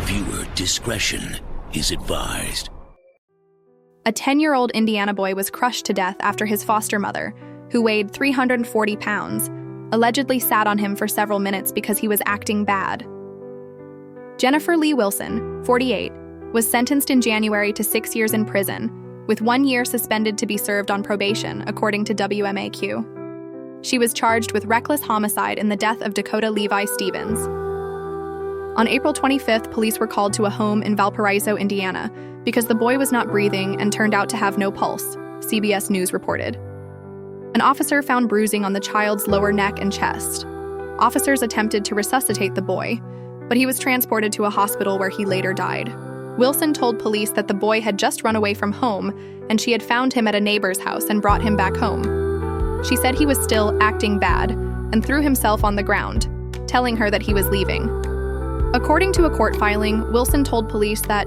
Viewer discretion is advised. A 10-year-old Indiana boy was crushed to death after his foster mother, who weighed 340 pounds, allegedly sat on him for several minutes because he was acting bad. Jennifer Lee Wilson, 48, was sentenced in January to 6 years in prison, with 1 year suspended to be served on probation, according to WMAQ. She was charged with reckless homicide in the death of Dakota Levi Stevens. On April 25th, police were called to a home in Valparaiso, Indiana, because the boy was not breathing and turned out to have no pulse, CBS News reported. An officer found bruising on the child's lower neck and chest. Officers attempted to resuscitate the boy, but he was transported to a hospital where he later died. Wilson told police that the boy had just run away from home and she had found him at a neighbor's house and brought him back home. She said he was still acting bad and threw himself on the ground, telling her that he was leaving. According to a court filing, Wilson told police that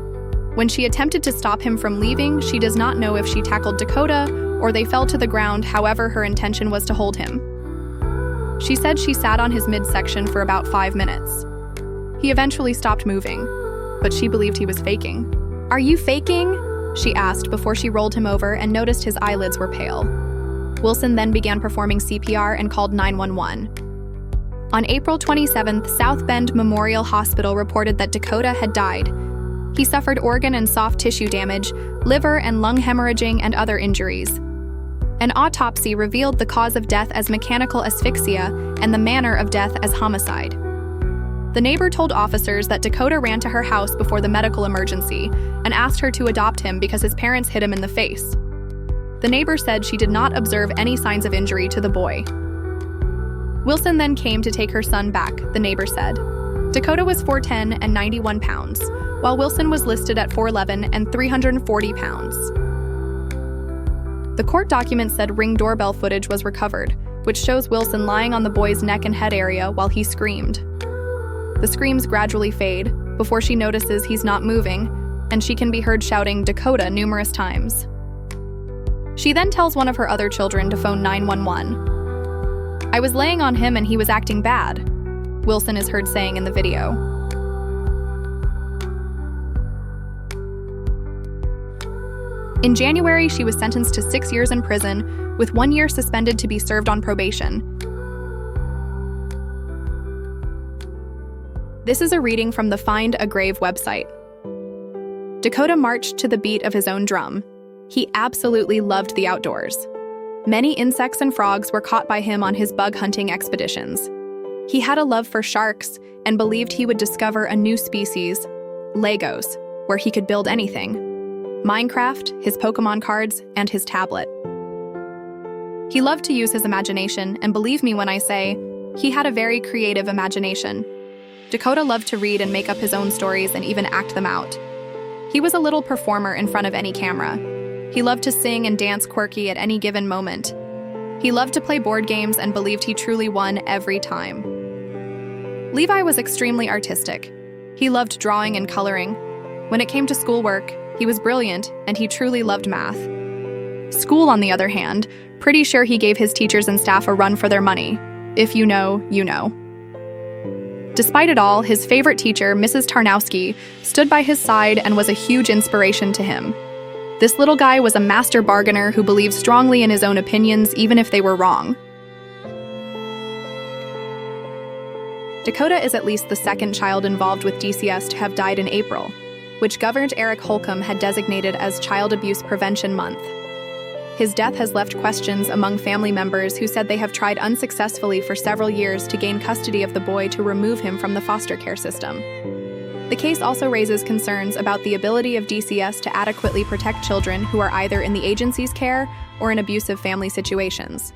when she attempted to stop him from leaving, she does not know if she tackled Dakota or they fell to the ground, however her intention was to hold him. She said she sat on his midsection for about 5 minutes. He eventually stopped moving, but she believed he was faking. "Are you faking?" she asked before she rolled him over and noticed his eyelids were pale. Wilson then began performing CPR and called 911. On April 27th, South Bend Memorial Hospital reported that Dakota had died. He suffered organ and soft tissue damage, liver and lung hemorrhaging, and other injuries. An autopsy revealed the cause of death as mechanical asphyxia and the manner of death as homicide. The neighbor told officers that Dakota ran to her house before the medical emergency and asked her to adopt him because his parents hit him in the face. The neighbor said she did not observe any signs of injury to the boy. Wilson then came to take her son back, the neighbor said. Dakota was 4'10" and 91 pounds, while Wilson was listed at 4'11" and 340 pounds. The court document said Ring doorbell footage was recovered, which shows Wilson lying on the boy's neck and head area while he screamed. The screams gradually fade before she notices he's not moving, and she can be heard shouting Dakota numerous times. She then tells one of her other children to phone 911. "I was laying on him and he was acting bad," Wilson is heard saying in the video. In January, she was sentenced to 6 years in prison, with 1 year suspended to be served on probation. This is a reading from the Find a Grave website. Dakota marched to the beat of his own drum. He absolutely loved the outdoors. Many insects and frogs were caught by him on his bug hunting expeditions. He had a love for sharks and believed he would discover a new species, Legos, where he could build anything. Minecraft, his Pokemon cards, and his tablet. He loved to use his imagination, and believe me when I say, he had a very creative imagination. Dakota loved to read and make up his own stories and even act them out. He was a little performer in front of any camera. He loved to sing and dance quirky at any given moment. He loved to play board games and believed he truly won every time. Levi was extremely artistic. He loved drawing and coloring. When it came to schoolwork, he was brilliant and he truly loved math. School, on the other hand, pretty sure he gave his teachers and staff a run for their money. If you know, you know. Despite it all, his favorite teacher, Mrs. Tarnowski, stood by his side and was a huge inspiration to him. This little guy was a master bargainer who believed strongly in his own opinions, even if they were wrong. Dakota is at least the second child involved with DCS to have died in April, which Governor Eric Holcomb had designated as Child Abuse Prevention Month. His death has left questions among family members who said they have tried unsuccessfully for several years to gain custody of the boy to remove him from the foster care system. The case also raises concerns about the ability of DCS to adequately protect children who are either in the agency's care or in abusive family situations.